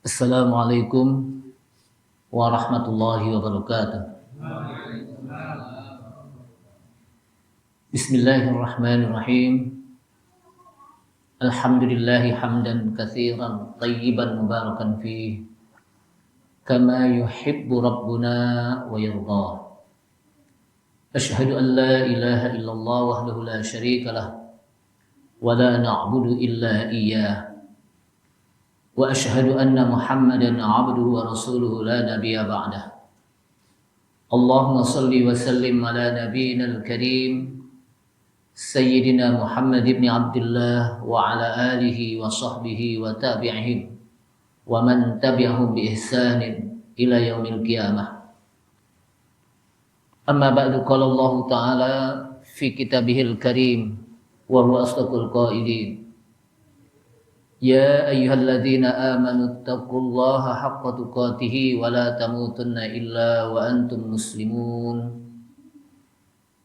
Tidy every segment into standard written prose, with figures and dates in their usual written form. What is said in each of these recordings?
Assalamualaikum warahmatullahi wabarakatuh. Bismillahirrahmanirrahim. Alhamdulillahi hamdan katsiran tayyiban mubarakan fih kama yuhibbu rabbuna wa yarda. Asyhadu an la ilaha illallah wahdahu la syarika lah wa la na'budu illa iyyah. Wa asyhadu anna Muhammadan 'abduhu wa rasuluhu la nabiyya ba'dah. Allahumma salli wa sallim ala nabiyyinal karim Sayyidina Muhammad ibn Abdullah wa ala alihi wa sahbihi wa tabi'ihim wa man tabi'ahum bi ihsanin ila yaumil qiyamah. Amma ba'du, qala Allah ta'ala fi kitabihil karim wa huwa asdaqul qailin. Ya ayyuhalladzina amanu taqullaha haqqa tuqatih wa la tamutunna illa wa antum muslimun.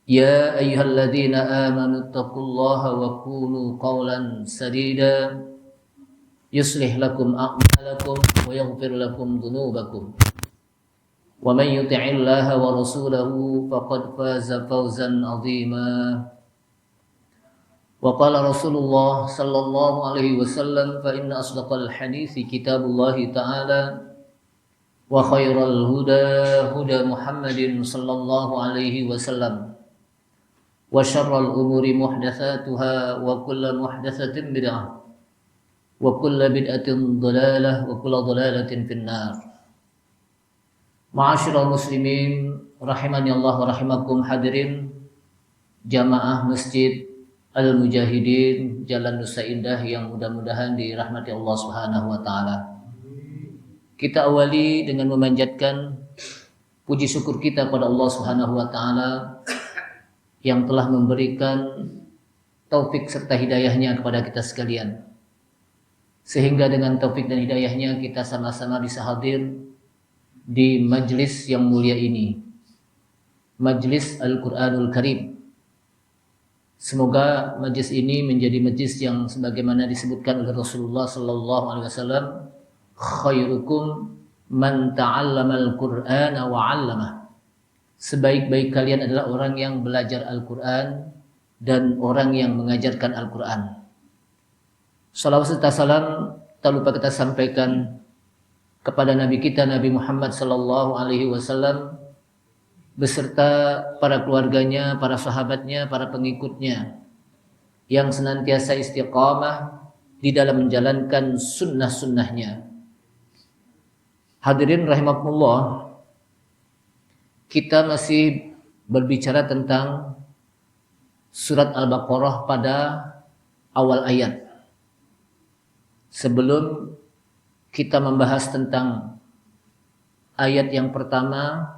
Ya ayyuhalladzina amanu taqullaha wa qulu qawlan sadida yuslih lakum a'malakum wa yaghfir lakum dhunubakum. Wa man yuti'illaha wa rasulahu faqad faza fawzan 'azima. Wa qala Rasulullah sallallahu alaihi wasallam fa inna asdaqal hadithi kitabullahi ta'ala wa khairal huda huda Muhammadin sallallahu alaihi wasallam wa syarrul umuri muhdatsatuha wa kullu muhdatsatin bid'ah wa kullu bid'atin dhalalah wa kullu dhalalatin finnar. Ma'asyiral muslimin rahimani Allah wa rahimakum, hadirin jamaah Masjid Al-Mujahidin Jalan Nusa Indah yang mudah-mudahan dirahmati Allah Subhanahu wa taala. Kita awali dengan memanjatkan puji syukur kita pada Allah Subhanahu wa taala yang telah memberikan taufik serta hidayahnya kepada kita sekalian, sehingga dengan taufik dan hidayahnya kita sama-sama bisa hadir di majlis yang mulia ini, Majlis Al-Quranul Karim. Semoga majlis ini menjadi majlis yang sebagaimana disebutkan oleh Rasulullah sallallahu alaihi wasallam, khairukum man ta'allamal Qur'ana wa 'allamah. Sebaik-baik kalian adalah orang yang belajar Al-Qur'an dan orang yang mengajarkan Al-Qur'an. Salawat serta salam tak lupa kita sampaikan kepada Nabi kita Nabi Muhammad sallallahu alaihi wasallam beserta para keluarganya, para sahabatnya, para pengikutnya yang senantiasa istiqamah di dalam menjalankan sunnah-sunnahnya. Hadirin rahimakumullah, kita masih berbicara tentang surat Al-Baqarah pada awal ayat. Sebelum kita membahas tentang ayat yang pertama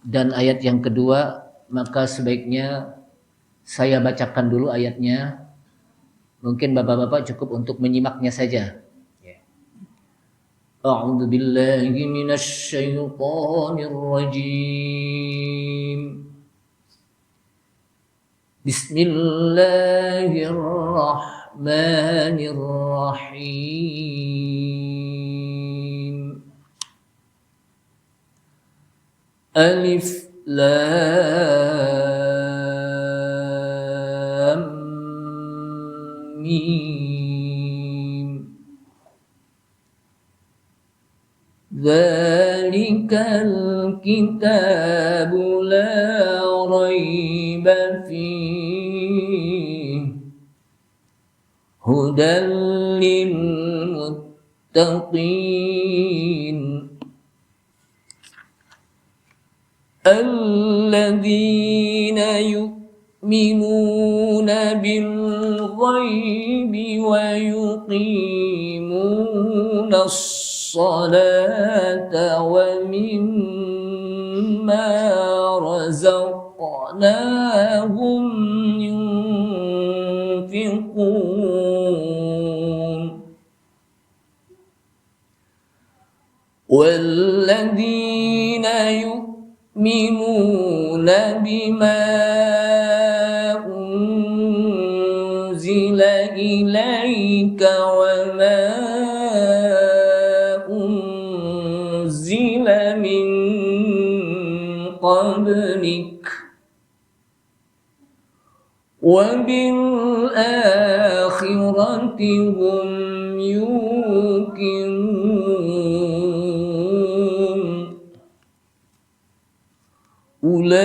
dan ayat yang kedua, maka sebaiknya saya bacakan dulu ayatnya. Mungkin bapak-bapak cukup untuk menyimaknya saja. A'udzu billahi minasy syaithanir rajim. Bismillahirrahmanirrahim. Alif Lam Mim. Dzalikal kitabu la raiba fihi hudan lil muttaqin alladzina yu'minuna bil ghaibi wa yuqimuna as-salata wa mimma razaqnahum yunfiqun walladzina yu'minuna bima unzila ilaika wa ma وبالآخرة هم يوقنون أولئك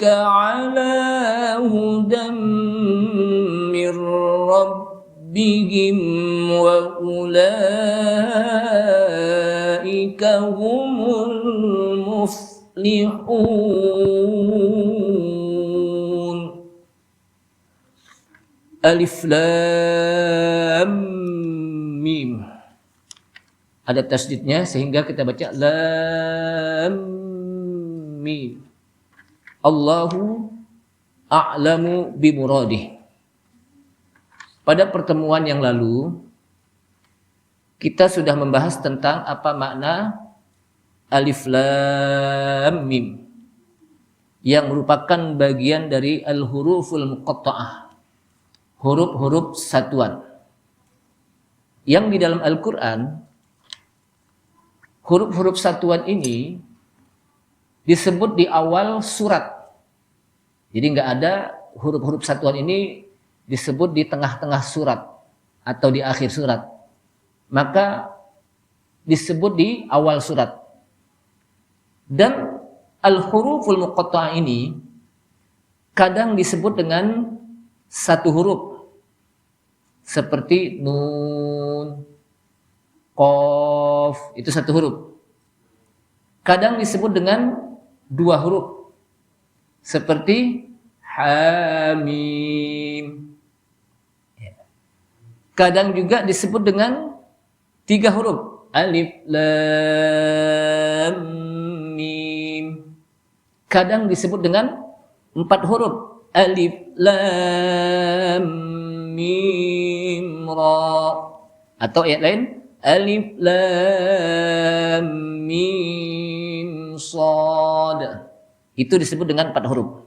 على هدى من ربهم وأولئك هم المفلحون. Alif Lam Mim. Ada tasdidnya sehingga kita baca Lam Mim. Allahu a'lamu bimuradih. Pada pertemuan yang lalu kita sudah membahas tentang apa makna Alif Lam Mim yang merupakan bagian dari al-huruful muqatta'ah, huruf-huruf satuan. Yang di dalam Al-Quran, huruf-huruf satuan ini disebut di awal surat. Jadi nggak ada huruf-huruf satuan ini disebut di tengah-tengah surat atau di akhir surat. Maka disebut di awal surat. Dan al-huruful muqatta'ah ini kadang disebut dengan satu huruf seperti nun, qaf, itu satu huruf. Kadang disebut dengan dua huruf seperti hamim. Kadang juga disebut dengan tiga huruf, alif lam mim. Kadang disebut dengan empat huruf, alif lam mim ra, atau ayat lain alif lam mim shad. Itu disebut dengan 4 huruf.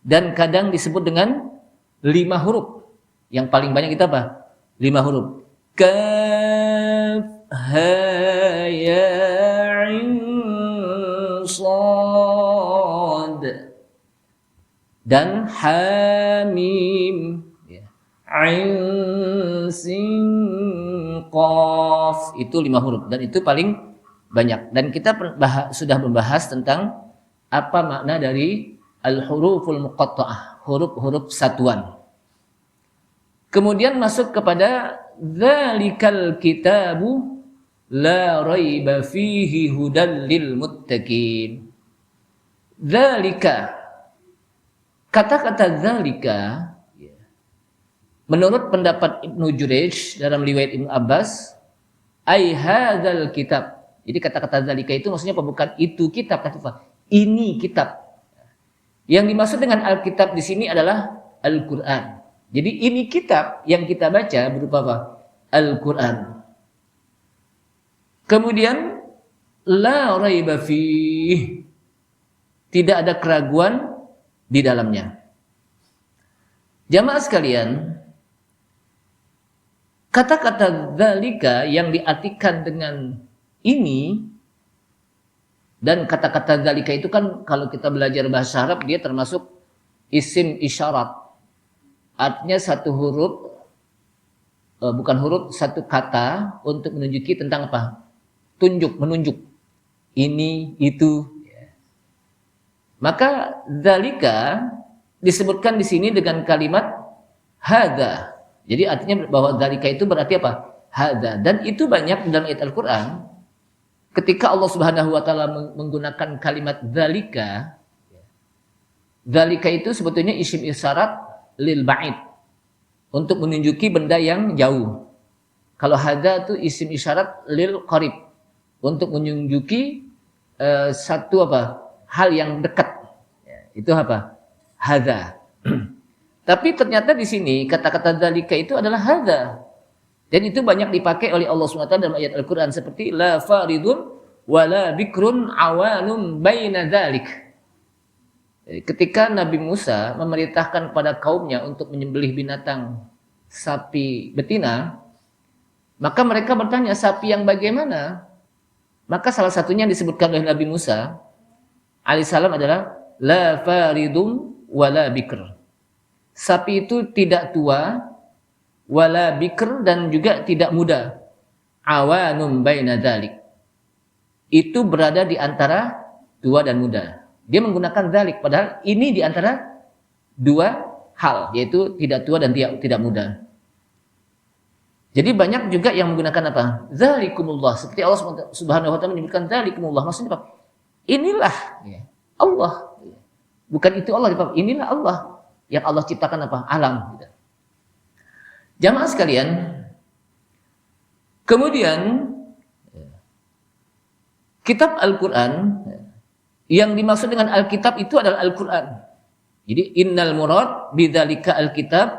Dan kadang disebut dengan 5 huruf. Yang paling banyak kita apa? 5 huruf. Kaf ha ya ain shad. Dan hamim, ain sin qaf, itu 5 huruf dan itu paling banyak. Dan kita sudah membahas tentang apa makna dari al-huruful muqatta'ah, huruf-huruf satuan. Kemudian masuk kepada dzalikal kitabu la raiba fihi hudal lil muttaqin. Dzalika, kata-kata dzalika menurut pendapat Ibnu Jurayj dalam riwayat Ibnu Abbas, ai hadzal kitab. Jadi kata-kata dzalika itu maksudnya apa? Bukan itu kitab, tapi apa? Ini kitab. Yang dimaksud dengan Alkitab di sini adalah Al-Qur'an. Jadi ini kitab yang kita baca berupa apa? Al-Qur'an. Kemudian la raiba fih, tidak ada keraguan di dalamnya. Jamaah sekalian, kata-kata dzalika yang diartikan dengan ini, dan kata-kata dzalika itu kan kalau kita belajar bahasa Arab dia termasuk isim isyarat. Artinya satu huruf, bukan huruf, satu kata untuk menunjuki tentang apa? Tunjuk, menunjuk. Ini, itu. Maka dzalika disebutkan di sini dengan kalimat hadza. Jadi artinya bahwa dzalika itu berarti apa? Hadza. Dan itu banyak dalam ayat Al-Qur'an. Ketika Allah Subhanahu wa taala menggunakan kalimat dzalika, dzalika itu sebetulnya isim isyarat lil ba'id, untuk menunjuki benda yang jauh. Kalau hadza itu isim isyarat lil qarib, untuk menunjuki satu apa? Hal yang dekat. Itu apa? Hadza. Tapi ternyata di sini kata-kata dzalika itu adalah hadza. Dan itu banyak dipakai oleh Allah SWT dalam ayat Al-Quran seperti la faridun wala bikrun awanun baina dzalik. Ketika Nabi Musa memerintahkan kepada kaumnya untuk menyembelih binatang sapi betina, maka mereka bertanya, sapi yang bagaimana? Maka salah satunya yang disebutkan oleh Nabi Musa alaihissalam adalah la faridun wala bikr. Sapi itu tidak tua, wala bikr, dan juga tidak muda. Awanun baina dzalik. Itu berada di antara tua dan muda. Dia menggunakan dzalik, padahal ini di antara dua hal, yaitu tidak tua dan tidak muda. Jadi banyak juga yang menggunakan apa? Dzalikumullah. Seperti Allah Subhanahu wa taala menyebutkan dzalikumullah. Maksudnya apa? Inilah ya, Allah. Bukan itu Allah, inilah Allah yang Allah ciptakan apa? Alam. Jamaah sekalian, kemudian kitab Al-Quran, yang dimaksud dengan Alkitab itu adalah Al-Quran. Jadi innal murad bidzalika Alkitab.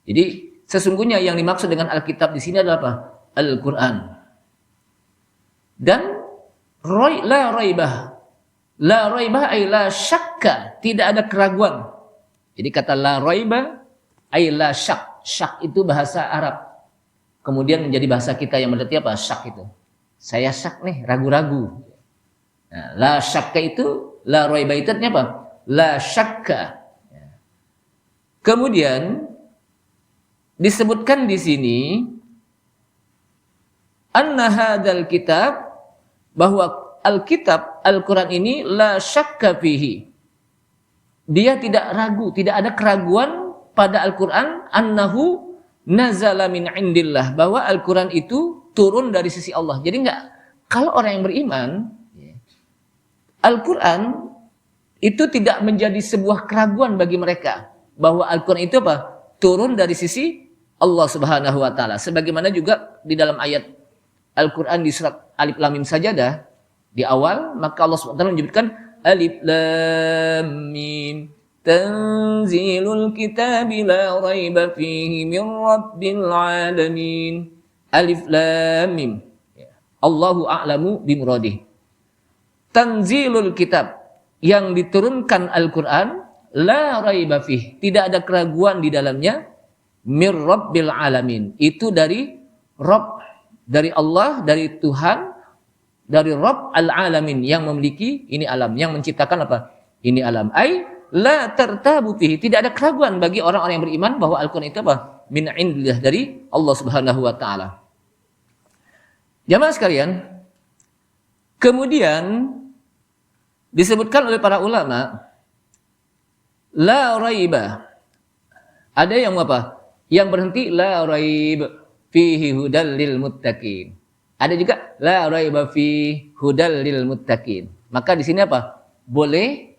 Jadi sesungguhnya yang dimaksud dengan Alkitab di sini adalah apa? Al-Quran. Dan la raibah. La raibah ay la syakka, tidak ada keraguan. Jadi kata la raibah ay la syak. Syak itu bahasa Arab. Kemudian menjadi bahasa kita yang berarti apa? Syak itu. Saya syak nih, ragu-ragu. Nah, la syakka itu, la raibah itu artinya apa? La syakka. Kemudian disebutkan di sini anna hadzal kitab, bahwa Alkitab Al-Quran ini la syakka fihi. Dia tidak ragu, tidak ada keraguan pada Al-Quran, annahu nazala min indillah, bahwa Al-Quran itu turun dari sisi Allah. Jadi enggak, kalau orang yang beriman, Al-Quran itu tidak menjadi sebuah keraguan bagi mereka bahwa Al-Quran itu apa? Turun dari sisi Allah Subhanahu wa taala. Sebagaimana juga di dalam ayat Al-Quran di surat Alif Lam Mim Sajadah di awal, maka Allah Subhanahu wa taala menyebutkan Alif Lam Mim tanzilul kitabi la raiba fihi min rabbil alamin. Alif Lam Mim. Allahu a'lamu bimuradihi. Tanzilul kitab, yang diturunkan Al-Quran, la raiba fih, tidak ada keraguan di dalamnya, mir rabbil alamin, itu dari Rabb, dari Allah, dari Tuhan, dari Rabb al-alamin, yang memiliki ini alam, yang menciptakan apa? Ini alam. Ai la tartabu fihi, tidak ada keraguan bagi orang-orang yang beriman bahwa Al-Quran itu apa? Min indillah, dari Allah Subhanahu wa taala. Jamaah sekalian, kemudian disebutkan oleh para ulama, la raiba. Ada yang apa? Yang berhenti la raib fihi hudal lil muttaqin. Ada juga la raiba fi hudal lil muttaqin. Maka di sini apa? Boleh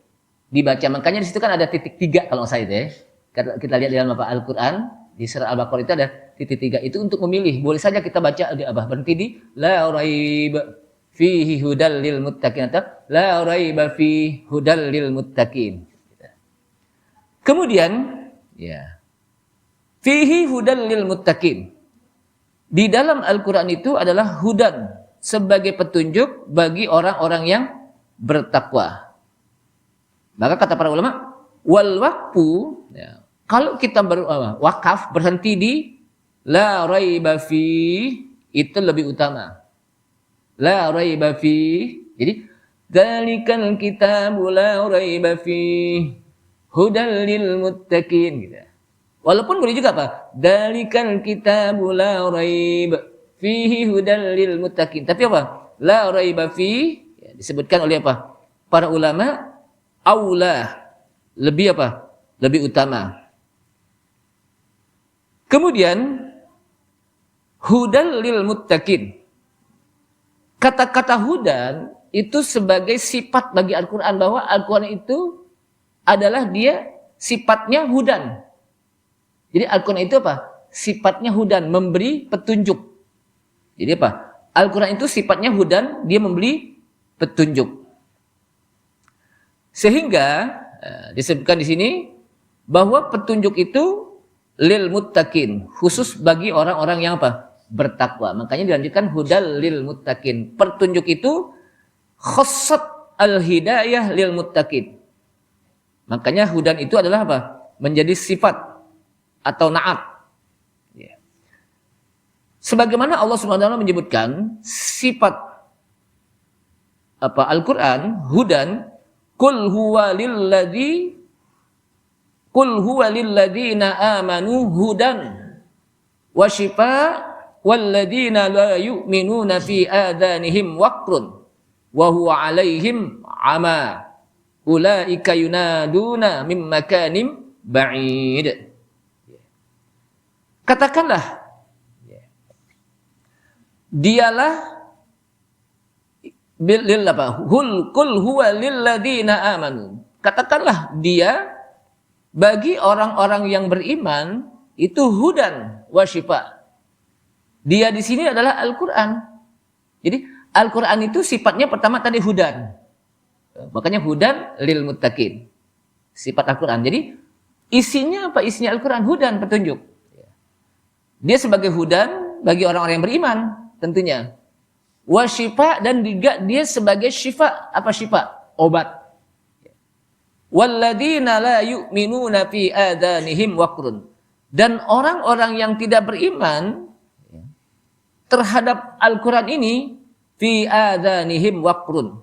dibaca. Makanya di situ kan ada titik 3 kalau saya deh. Kita lihat di dalam apa? Al-Qur'an di surah Al-Baqarah itu ada titik 3. Itu untuk memilih. Boleh saja kita baca di apa? Berhenti di la raib fihi hudal lil muttaqin, atau la raiba fi hudal lil muttaqin. Kemudian ya, fihi hudal lil muttaqin, di dalam Al-Quran itu adalah hudan, sebagai petunjuk bagi orang-orang yang bertakwa. Maka kata para ulama, wal waqfu, ya, kalau kita wakaf berhenti di la raiba fi, itu lebih utama. La raiba fi. Jadi dzalikal kitabu la raiba fi hudal lil muttaqin gitu. Walaupun boleh juga apa? Dzalikal kitabu la raiba fihi hudal lil muttaqin. Tapi apa? La raiba fi, ya, disebutkan oleh apa? Para ulama, aula, lebih apa? Lebih utama. Kemudian hudal lil muttaqin. Kata-kata hudan itu sebagai sifat bagi Al-Quran, bahwa Al-Quran itu adalah dia sifatnya hudan. Jadi Al-Quran itu apa? Sifatnya hudan, memberi petunjuk. Jadi apa? Al-Quran itu sifatnya hudan, dia memberi petunjuk. Sehingga disebutkan di sini bahwa petunjuk itu lil muttaqin, khusus bagi orang-orang yang apa? Bertakwa. Makanya dilanjutkan hudal lil muttaqin. Petunjuk itu khassat al-hidayah lil muttaqin. Makanya hudan itu adalah apa? Menjadi sifat atau na'at. Ya. Sebagaimana Allah SWT menyebutkan sifat apa Al-Quran, hudan, Qul huwa lilladzina amanu hudan wa shifa walladzina la yu'minuna fi adanihim waqrun wa huwa 'alaihim 'ama ulaika yunaduna min makanim ba'id. Katakanlah, dialah kul huwa lilladzina amanu. Katakanlah dia bagi orang-orang yang beriman itu hudan wa syifa. Dia di sini adalah Al-Qur'an. Jadi Al-Qur'an itu sifatnya pertama tadi hudan. Makanya hudan lil muttaqin. Sifat Al-Qur'an. Jadi isinya apa? Isinya Al-Qur'an hudan, petunjuk. Dia sebagai hudan bagi orang-orang yang beriman tentunya. Wa syifa, dan juga dia sebagai syifa. Apa syifa? Obat. Walladzina la yu'minuna fi adanihim waqrun. Dan orang-orang yang tidak beriman terhadap Al-Quran ini, fi adanihim waqrun,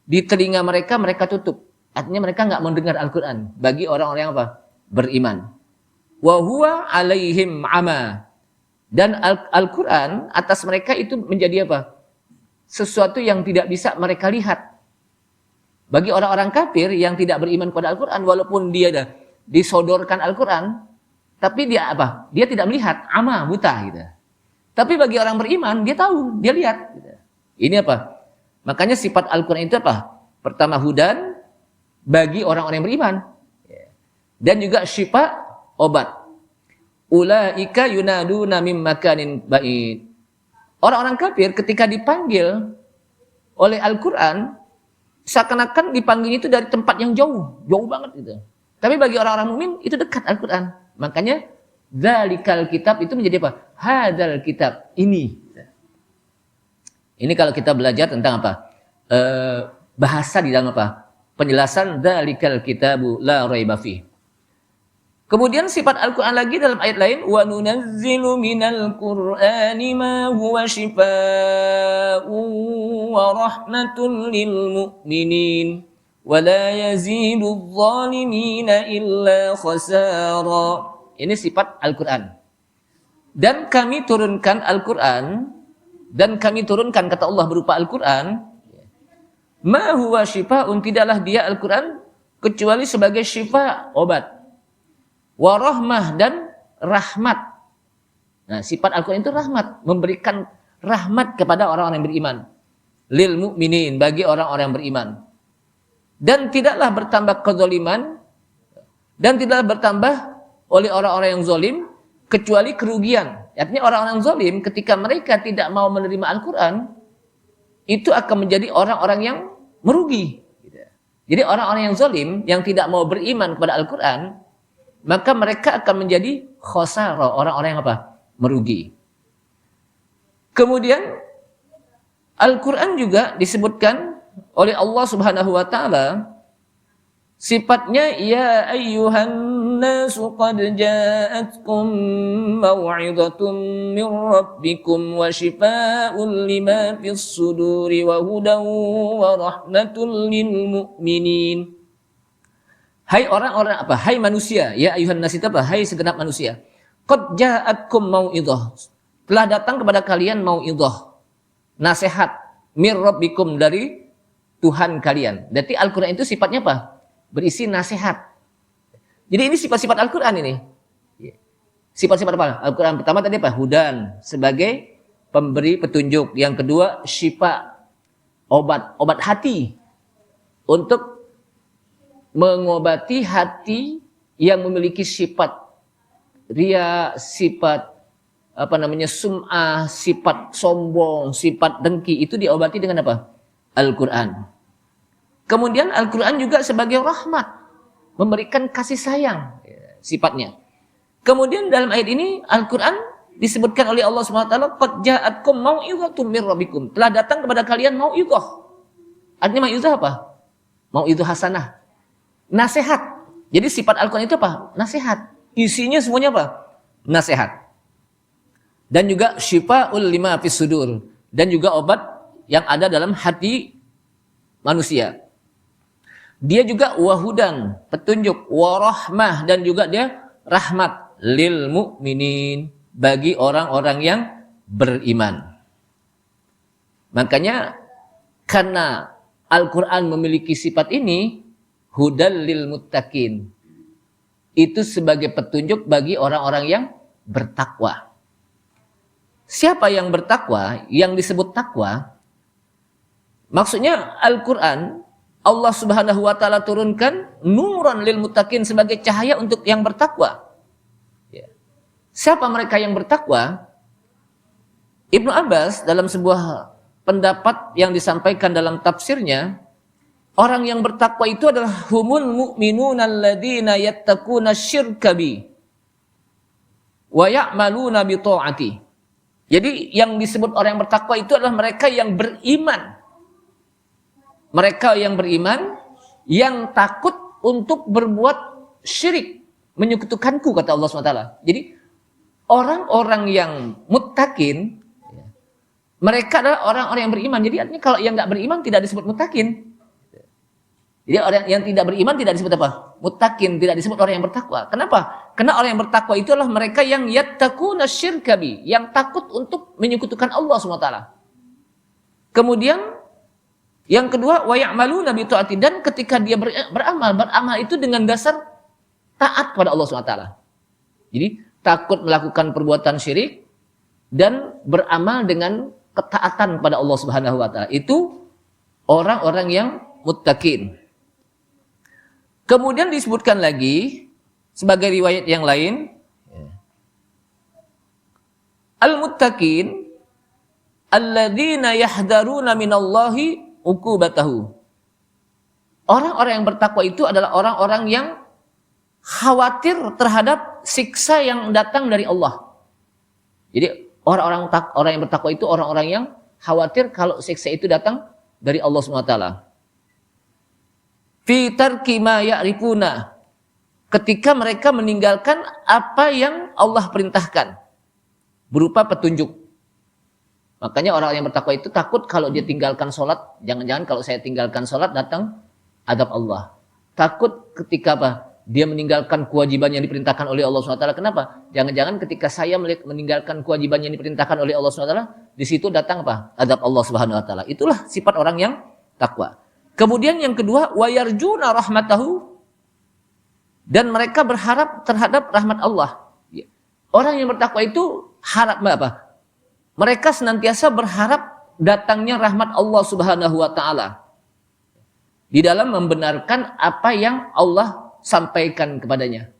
di telinga mereka tutup. Artinya mereka nggak mendengar Al-Quran. Bagi orang-orang yang apa? Beriman. Wa huwa alaihim ama. Dan Al-Quran atas mereka itu menjadi apa? Sesuatu yang tidak bisa mereka lihat. Bagi orang-orang kafir yang tidak beriman kepada Al-Quran, walaupun dia dah disodorkan Al-Quran, tapi dia apa? Dia tidak melihat, ama, buta gitu. Tapi bagi orang beriman, dia tahu, dia lihat. Ini apa? Makanya sifat Al-Quran itu apa? Pertama hudan bagi orang-orang yang beriman. Dan juga syifa, obat. Ulaika yunaduna mim makanin ba'id. Orang-orang kafir ketika dipanggil oleh Al-Quran, seakan-akan dipanggil itu dari tempat yang jauh banget gitu. Tapi bagi orang-orang mukmin itu dekat Al-Quran. Makanya dzalikal kitab itu menjadi apa? Hadzal kitab, ini. Ini kalau kita belajar tentang apa? Bahasa di dalam apa? Penjelasan dzalikal kitabu la raiba fi. Kemudian sifat Al-Quran lagi dalam ayat lain, wa nunazzilu minal qur'ani ma huwa shifaa'un wa rahmatun lil mu'minin wa la yazidudz zalimina illa khasara. Ini sifat Al-Quran. Dan kami turunkan Al-Quran, dan kami turunkan kata Allah berupa Al-Quran, ma huwa shifaa'un, tidaklah dia Al-Quran kecuali sebagai syifa, obat. Warahmah, dan rahmat. Nah, sifat Al-Quran itu rahmat, memberikan rahmat kepada orang-orang yang beriman. Lil mu'minin, bagi orang-orang yang beriman. Dan tidaklah bertambah kezaliman, dan tidaklah bertambah oleh orang-orang yang zalim kecuali kerugian. Artinya orang-orang zalim ketika mereka tidak mau menerima Al-Quran, itu akan menjadi orang-orang yang merugi. Jadi orang-orang yang zalim yang tidak mau beriman kepada Al-Quran, maka mereka akan menjadi khosara, orang-orang yang apa? Merugi. Kemudian Al-Quran juga disebutkan oleh Allah Subhanahu wa taala sifatnya, ya ayyuhan nasu qad ja'atkum maw'idhatun min rabbikum wa shifaa'un lima fis suduri wa hudan wa rahmatun lil mu'minin. Hai orang-orang apa? Hai manusia, ya ayuhan nas itu apa? Hai segenap manusia. Qad ja'atkum mau'idhah. Telah datang kepada kalian mau'idhah. Nasihat mir rabbikum, dari Tuhan kalian. Berarti Al-Qur'an itu sifatnya apa? Berisi nasihat. Jadi ini sifat-sifat Al-Qur'an ini. Sifat-sifat apa? Al-Qur'an pertama tadi apa? Hudan, sebagai pemberi petunjuk. Yang kedua syifa, obat hati. Untuk mengobati hati yang memiliki sifat ria, sifat sum'ah, sifat sombong, sifat dengki, itu diobati dengan apa? Al-Quran. Kemudian Al-Quran juga sebagai rahmat, memberikan kasih sayang, sifatnya. Kemudian dalam ayat ini Al-Quran disebutkan oleh Allah SWT, qad ja'atkum mau'idhatun mir rabbikum, telah datang kepada kalian mau'idhah. Artinya mau'idhah apa? Mau'idhah hasanah, nasihat. Jadi sifat Al-Quran itu apa? Nasihat. Isinya semuanya apa? Nasihat. Dan juga syifa'ul lima fis sudur, dan juga obat yang ada dalam hati manusia. Dia juga wahudan, petunjuk, warahmah, dan juga dia rahmat lil mu'minin, bagi orang-orang yang beriman. Makanya karena Al-Quran memiliki sifat ini, hudal lil muttaqin, itu sebagai petunjuk bagi orang-orang yang bertakwa. Siapa yang bertakwa? Yang disebut takwa, maksudnya Al-Quran, Allah Subhanahu wa Ta'ala turunkan nuran lil muttaqin, sebagai cahaya untuk yang bertakwa. Siapa mereka yang bertakwa? Ibnu Abbas dalam sebuah pendapat yang disampaikan dalam tafsirnya, orang yang bertakwa itu adalah humul mu'minuna alladzina yattaquna syirka bi wa ya'maluna bi ta'ati. Jadi yang disebut orang yang bertakwa itu adalah mereka yang beriman. Mereka yang beriman, yang takut untuk berbuat syirik, menyekutukanku, kata Allah SWT. Jadi orang-orang yang muttaqin, mereka adalah orang-orang yang beriman. Jadi artinya kalau yang nggak beriman tidak disebut muttaqin. Jadi orang yang tidak beriman tidak disebut apa? Muttaqin, tidak disebut orang yang bertakwa. Kenapa? Karena orang yang bertakwa itu adalah mereka yang yattaquna syirka bi, yang takut untuk menyekutukan Allah SWT. Kemudian yang kedua, wa ya'maluna bi ta'ati, dan ketika dia beramal itu dengan dasar taat kepada Allah SWT. Jadi takut melakukan perbuatan syirik dan beramal dengan ketaatan kepada Allah Subhanahu wa Ta'ala. Itu orang-orang yang muttaqin. Kemudian disebutkan lagi sebagai riwayat yang lain, al-muttaqin alladzina yahdaruna minallahi uqubatahu. Orang-orang yang bertakwa itu adalah orang-orang yang khawatir terhadap siksa yang datang dari Allah. Jadi orang yang bertakwa itu orang-orang yang khawatir kalau siksa itu datang dari Allah SWT. Fi tarki ma ya'rifuna, ketika mereka meninggalkan apa yang Allah perintahkan berupa petunjuk. Makanya orang yang bertakwa itu takut kalau dia tinggalkan sholat, jangan-jangan kalau saya tinggalkan sholat datang adab Allah. Takut ketika apa? Dia meninggalkan kewajiban yang diperintahkan oleh Allah SWT. Kenapa? Jangan-jangan ketika saya meninggalkan kewajiban yang diperintahkan oleh Allah SWT, di situ datang apa? Adab Allah Subhanahu wa Ta'ala. Itulah sifat orang yang takwa. Kemudian yang kedua, wa yarjuna rahmatahu, dan mereka berharap terhadap rahmat Allah. Orang yang bertakwa itu harap apa? Mereka senantiasa berharap datangnya rahmat Allah Subhanahu wa Ta'ala di dalam membenarkan apa yang Allah sampaikan kepadanya.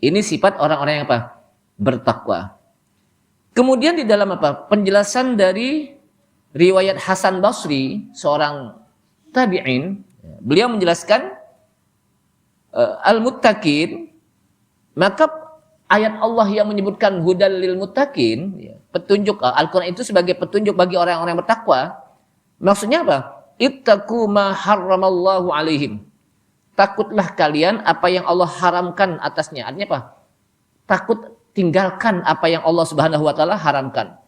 Ini sifat orang-orang yang apa? Bertakwa. Kemudian di dalam apa? Penjelasan dari riwayat Hasan Basri, seorang tabi'in, beliau menjelaskan al-muttaqin, maka ayat Allah yang menyebutkan hudal lil muttaqin, petunjuk, Al-Quran itu sebagai petunjuk bagi orang-orang yang bertakwa. Maksudnya apa? Ittaqu ma harramallahu alaihim. Takutlah kalian apa yang Allah haramkan atasnya. Artinya apa? Takut tinggalkan apa yang Allah Subhanahu wa Ta'ala haramkan.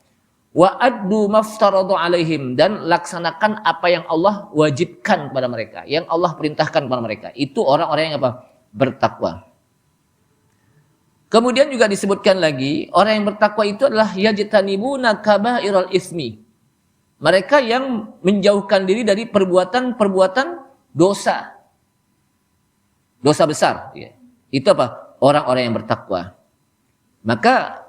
Wa addu maftaradu alaihim, dan laksanakan apa yang Allah wajibkan kepada mereka, yang Allah perintahkan kepada mereka. Itu orang-orang yang apa? Bertakwa. Kemudian juga disebutkan lagi, orang yang bertakwa itu adalah yajtanibuna kabairal ismi. Mereka yang menjauhkan diri dari perbuatan-perbuatan dosa. Dosa besar. Itu apa? Orang-orang yang bertakwa. Maka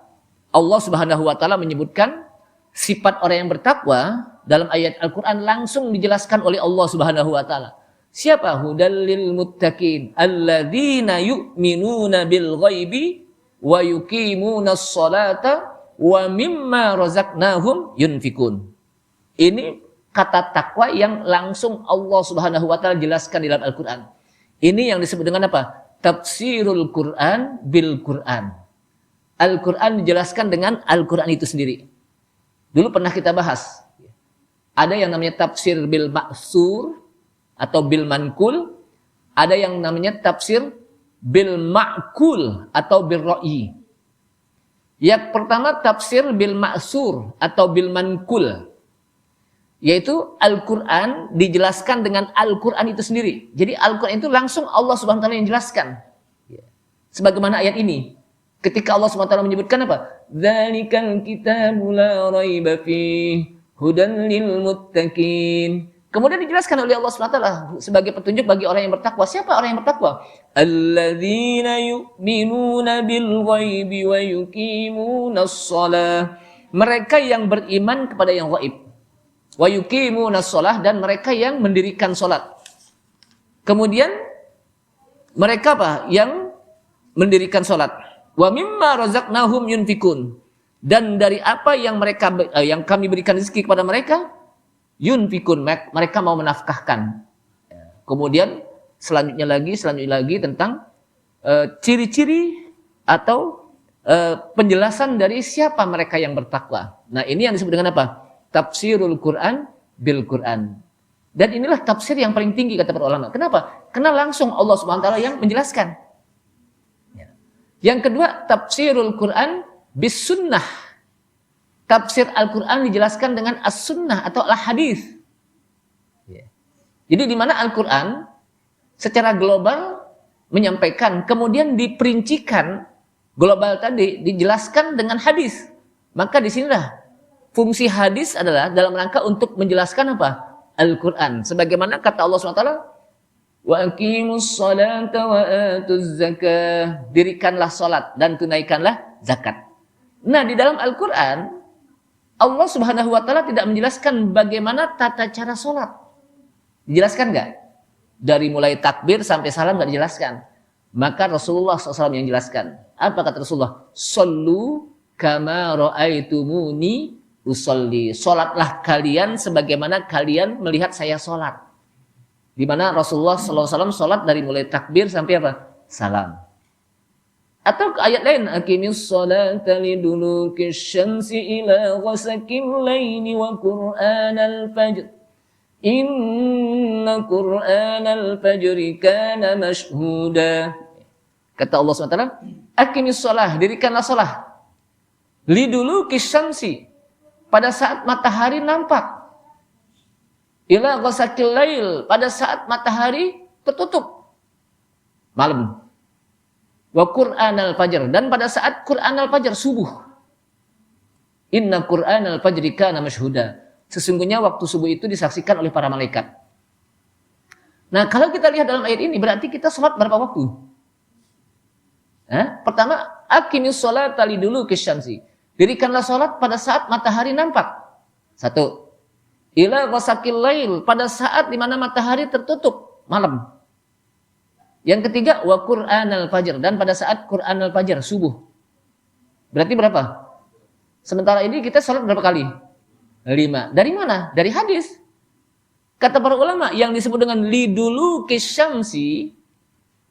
Allah Subhanahu wa Ta'ala menyebutkan sifat orang yang bertakwa dalam ayat Al-Quran langsung dijelaskan oleh Allah Subhanahu wa Ta'ala. Siapa? Hudal lil muttaqin alladzina yu'minuna bil ghaibi wa yuqimunas sholata wa mimma razaqnahum yunfikun. Ini kata takwa yang langsung Allah Subhanahu wa Ta'ala jelaskan di dalam Al-Quran. Ini yang disebut dengan apa? Tafsirul Quran bil Quran. Al-Quran dijelaskan dengan Al-Quran itu sendiri. Dulu pernah kita bahas. Ada yang namanya tafsir bil ma'sur atau bil mankul. Ada yang namanya tafsir bil ma'kul atau bil ra'i. Yang pertama tafsir bil ma'sur atau bil mankul. Yaitu Al-Quran dijelaskan dengan Al-Quran itu sendiri. Jadi Al-Quran itu langsung Allah Subhanahu wa taala yang jelaskan. Sebagaimana ayat ini. Ketika Allah Subhanahu wa taala menyebutkan apa? Dzalikal kitabu la raiba fihi hudan lil muttaqin. Kemudian dijelaskan oleh Allah Subhanahu wa taala sebagai petunjuk bagi orang yang bertakwa. Siapa orang yang bertakwa? Alladzina yu'minuna bil ghaibi wa yuqimunas shalah. Mereka yang beriman kepada yang gaib. Wa yuqimunas shalah, dan mereka yang mendirikan salat. Kemudian mereka apa? Yang mendirikan salat. Wa mimma razaqnahum yunfikun. Dan dari apa yang yang kami berikan rezeki kepada mereka, yunfikun, mereka mau menafkahkan. Kemudian selanjutnya lagi tentang ciri-ciri atau penjelasan dari siapa mereka yang bertakwa. Nah, ini yang disebut dengan apa? Tafsirul Quran bil Quran. Dan inilah tafsir yang paling tinggi kata para ulama. Kenapa? Karena langsung Allah Subhanahu wa taala yang menjelaskan. Yang kedua, tafsirul Quran bis sunnah. Tafsir Al-Quran dijelaskan dengan as-sunnah atau al-hadis. Jadi di mana Al-Quran secara global menyampaikan, kemudian diperincikan global tadi dijelaskan dengan hadis. Maka di sinilah fungsi hadis adalah dalam rangka untuk menjelaskan apa? Al-Quran. Sebagaimana kata Allah SWT, wa aqimus salata wa atuz zakah. Dirikanlah salat dan tunaikanlah zakat. Nah, di dalam Al-Quran Allah Subhanahu wa taala tidak menjelaskan bagaimana tata cara salat. Dijelaskan enggak? Dari mulai takbir sampai salam enggak dijelaskan. Maka Rasulullah SAW yang jelaskan. Apa kata Rasulullah? Sallu kama ra'aitumuni usolli. Salatlah kalian sebagaimana kalian melihat saya salat. Di mana Rasulullah SAW salat dari mulai takbir sampai apa? Salam. Atau ayat lain, aqimis sholata lidulukish syamsi ila ghasaqil laili wa qur'anal fajr. Inna qur'anal fajri kana mashhuda. Kata Allah SWT, aqimis sholah, dirikanlah sholah. Lidulukish syamsi, pada saat matahari nampak. Ila ghasaqil lail, pada saat matahari tertutup. Malam. Wa Qur'anal fajr, dan pada saat Qur'anal fajr subuh. Inna Qur'anal fajri kana mashhuda. Sesungguhnya waktu subuh itu disaksikan oleh para malaikat. Nah, kalau kita lihat dalam ayat ini berarti kita sholat berapa waktu? Pertama, aqimis sholata lidulukish syamsi. Dirikanlah sholat pada saat matahari nampak. Satu. Ila ghasaqil lail, pada saat di mana matahari tertutup, malam. Yang ketiga, wa Qur'anal fajr, dan pada saat Qur'anal fajr, subuh. Berarti berapa? Sementara ini kita sholat berapa kali? 5. Dari mana? Dari hadis. Kata para ulama, yang disebut dengan lidulukish syamsi,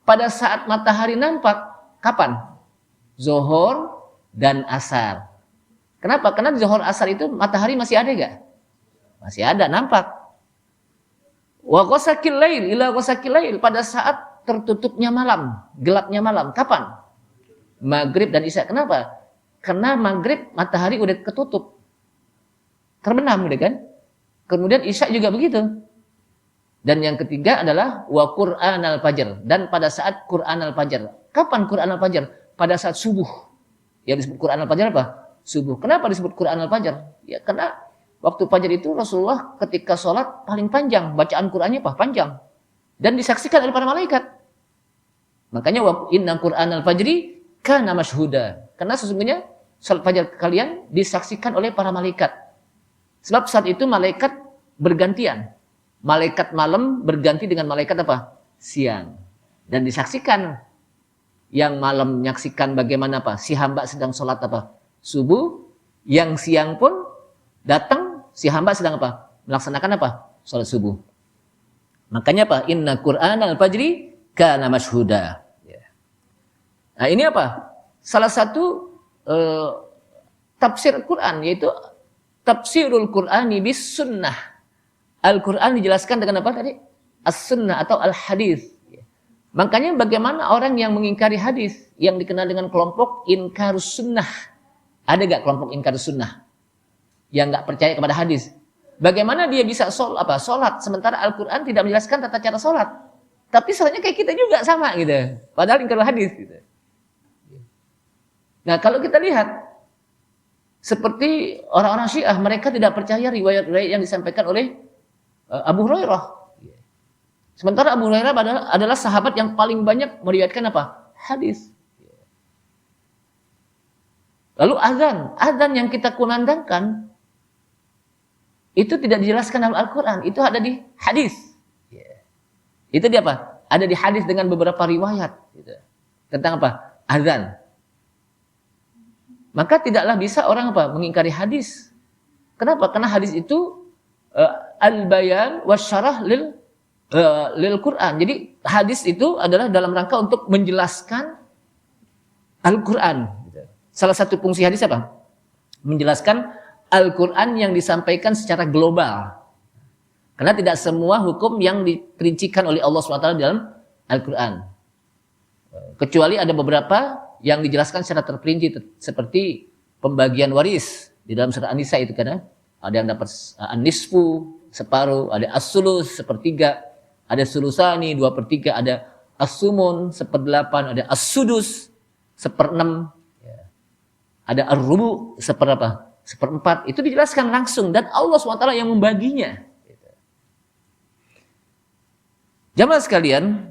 pada saat matahari nampak, kapan? Zuhur dan asar. Kenapa? Karena di zuhur asar itu matahari masih ada gak? Masih ada, nampak. Wa ghasaqil lail, ila ghasaqil lail, pada saat tertutupnya malam, gelapnya malam. Kapan? Maghrib dan Isya. Kenapa? Karena maghrib matahari udah ketutup, terbenam, gitu kan? Kemudian Isya juga begitu. Dan yang ketiga adalah wa Qur'anal fajr, dan pada saat Qur'anal fajr. Kapan Qur'anal fajr? Pada saat subuh. Yang disebut Qur'anal fajr apa? Subuh. Kenapa disebut Qur'anal fajr? Ya karena waktu fajar itu Rasulullah ketika sholat paling panjang, bacaan Qur'annya apa? Panjang. Dan disaksikan oleh para malaikat. Makanya inna Qur'anal fajri kana mashhuda. Karena sesungguhnya salat fajar kalian disaksikan oleh para malaikat. Sebab saat itu malaikat bergantian. Malaikat malam berganti dengan malaikat apa? Siang. Dan disaksikan. Yang malam menyaksikan bagaimana apa? Si hamba sedang salat apa? Subuh. Yang siang pun datang, si hamba sedang apa? Melaksanakan apa? Salat subuh. Makanya apa? Inna Qur'anal fajri kana mashhuda. Nah, ini apa? Salah satu tafsir Quran, yaitu tafsirul Qur'ani bis sunnah. Al-Quran dijelaskan dengan apa tadi? As-sunnah atau al-hadis. Makanya bagaimana orang yang mengingkari hadis, yang dikenal dengan kelompok inkarus sunnah. Ada gak kelompok inkarus sunnah? Yang gak percaya kepada hadis? Bagaimana dia bisa sholat sementara Al-Quran tidak menjelaskan tata cara sholat. Tapi sholatnya kayak kita juga sama gitu. Padahal ingkar hadis gitu. Nah kalau kita lihat seperti orang-orang Syiah, mereka tidak percaya riwayat-riwayat yang disampaikan oleh Abu Hurairah. Sementara Abu Hurairah adalah sahabat yang paling banyak meriwayatkan apa? Hadis. Lalu azan yang kita kumandangkan itu tidak dijelaskan dalam Al-Quran, itu ada di hadis. Itu dia apa? Ada di hadis dengan beberapa riwayat gitu. Tentang apa? Azan. Maka tidaklah bisa orang mengingkari hadis. Kenapa? Karena hadis itu al-bayan wasyarah lil Quran. Jadi hadis itu adalah dalam rangka untuk menjelaskan Al-Quran. Salah satu fungsi hadis apa? Menjelaskan Al-Quran yang disampaikan secara global. Karena tidak semua hukum yang diperincikan oleh Allah SWT dalam Al-Quran. Kecuali ada beberapa yang dijelaskan secara terperinci, seperti pembagian waris di dalam surah An-Nisa itu kan. Ada yang dapat an-nisfu, separuh, ada as-sulus, sepertiga, ada sulusani, 2/3, ada as-sumun, 1/8, ada as-sudus, 1/6, ada ar-rubu, 1/4. Itu dijelaskan langsung dan Allah SWT yang membaginya. Jamaah sekalian,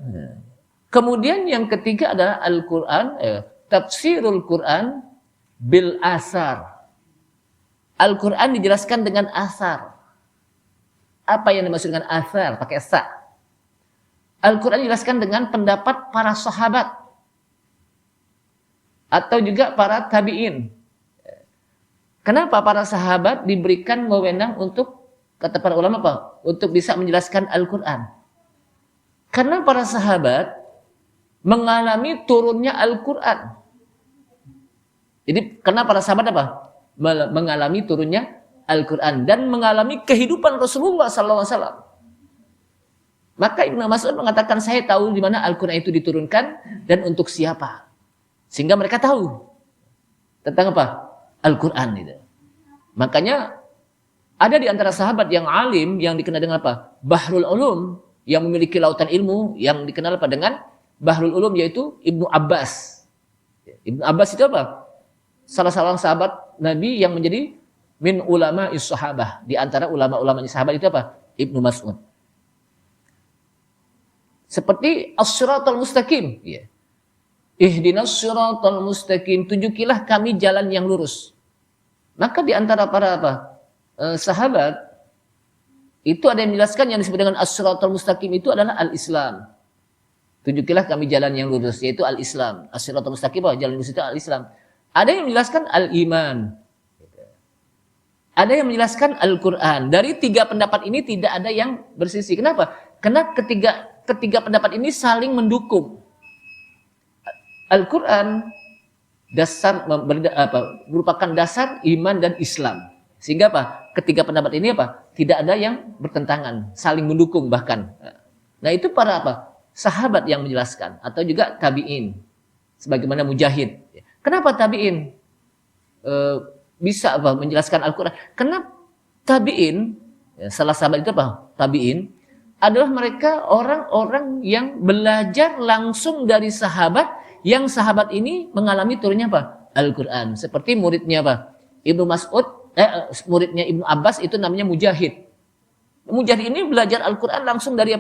kemudian yang ketiga adalah Al-Quran, tafsirul Quran bil asar. Al-Quran dijelaskan dengan asar. Apa yang dimaksud dengan asar? Pakai sa. Al-Quran dijelaskan dengan pendapat para sahabat atau juga para tabi'in. Kenapa para sahabat diberikan wewenang untuk, kata para ulama untuk bisa menjelaskan Al-Quran? Karena para sahabat mengalami turunnya Al-Quran. Jadi karena para sahabat mengalami turunnya Al-Quran dan mengalami kehidupan Rasulullah SAW. Maka Ibnu Mas'ud mengatakan, saya tahu di mana Al-Quran itu diturunkan dan untuk siapa. Sehingga mereka tahu tentang Al-Quran itu. Makanya ada di antara sahabat yang alim yang dikenal dengan Bahrul Ulum, yang memiliki lautan ilmu yang dikenal dengan Bahrul Ulum, yaitu Ibnu Abbas. Ibnu Abbas itu salah seorang sahabat Nabi yang menjadi min ulama is-sahabah. Di antara ulama-ulama sahabat itu Ibnu Mas'ud. Seperti as-siratal mustaqim. Ihdinas siratal mustaqim, tunjukilah kami jalan yang lurus. Maka di antara para sahabat itu ada yang menjelaskan yang disebut dengan as-siratal mustaqim itu adalah al-Islam. Tunjukilah kami jalan yang lurus, yaitu al-Islam. As-siratal mustaqim, jalan lurus itu al-Islam. Ada yang menjelaskan al-iman. Ada yang menjelaskan Al-Quran. Dari tiga pendapat ini tidak ada yang bersisi. Kenapa? Karena ketiga pendapat ini saling mendukung. Al-Quran merupakan dasar iman dan Islam. Sehingga ketiga pendapat ini tidak ada yang bertentangan, saling mendukung bahkan. Nah itu para sahabat yang menjelaskan atau juga tabi'in. Sebagaimana Mujahid. Kenapa tabi'in bisa menjelaskan Al-Quran? Karena tabi'in, salah sahabat itu tabi'in adalah mereka orang-orang yang belajar langsung dari sahabat, yang sahabat ini mengalami turunnya Al-Quran. Seperti muridnya Ibnu Mas'ud, muridnya Ibnu Abbas itu namanya Mujahid. Mujahid ini belajar Al-Quran langsung dari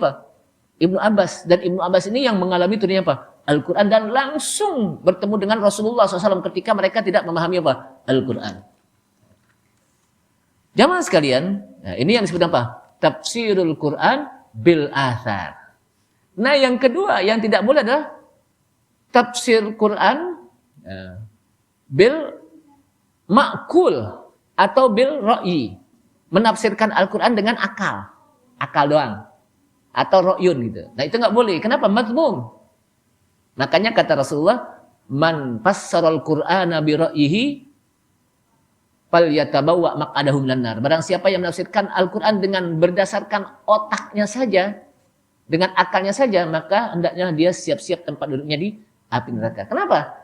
Ibnu Abbas. Dan Ibnu Abbas ini yang mengalami turunnya Al-Quran dan langsung bertemu dengan Rasulullah SAW ketika mereka tidak memahami Al-Quran. Jamaah sekalian, ini yang disebut tafsirul Quran bil athar. Nah yang kedua yang tidak boleh adalah tafsir Quran bil ma'kul atau bil ra'yi. Menafsirkan Al-Quran dengan akal doang. Atau ra'yun gitu. Nah itu nggak boleh. Kenapa? Mazmum. Makanya kata Rasulullah, man fassaral Qur'ana bi ra'yihi falyatabawwa maq'adahu minan nar. Barang siapa yang menafsirkan Al-Quran dengan berdasarkan otaknya saja, dengan akalnya saja, maka hendaknya dia siap-siap tempat duduknya di api neraka. Kenapa?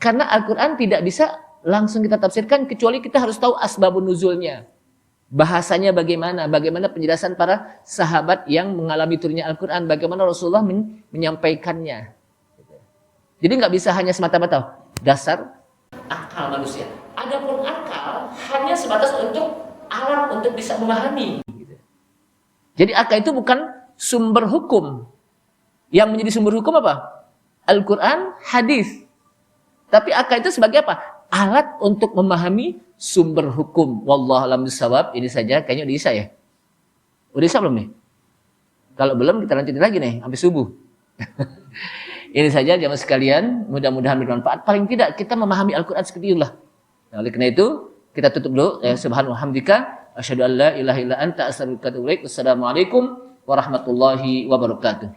Karena Al-Quran tidak bisa langsung kita tafsirkan kecuali kita harus tahu asbabun nuzulnya. bahasanya bagaimana, bagaimana penjelasan para sahabat yang mengalami turunnya Al-Quran, bagaimana Rasulullah menyampaikannya. Jadi nggak bisa hanya semata-mata dasar akal manusia. Adapun akal hanya sebatas untuk alat untuk bisa memahami. Jadi akal itu bukan sumber hukum. Yang menjadi sumber hukum apa? Al-Quran, hadis. Tapi akal itu sebagai apa? Alat untuk memahami sumber hukum. Wallahu a'lam bishawab. Ini saja, kayaknya udah isa ya. Udah isa belum nih? Kalau belum kita lanjutin lagi nih sampai subuh. Ini saja jamaah sekalian, mudah-mudahan bermanfaat. Paling tidak kita memahami Al-Quran seperti itulah. Nah, oleh karena itu kita tutup dulu. Subhanallah hamdika asyhadu an la ilaha illa anta astaghfiruka wa atubu ilaik. Wassalamualaikum warahmatullahi wabarakatuh.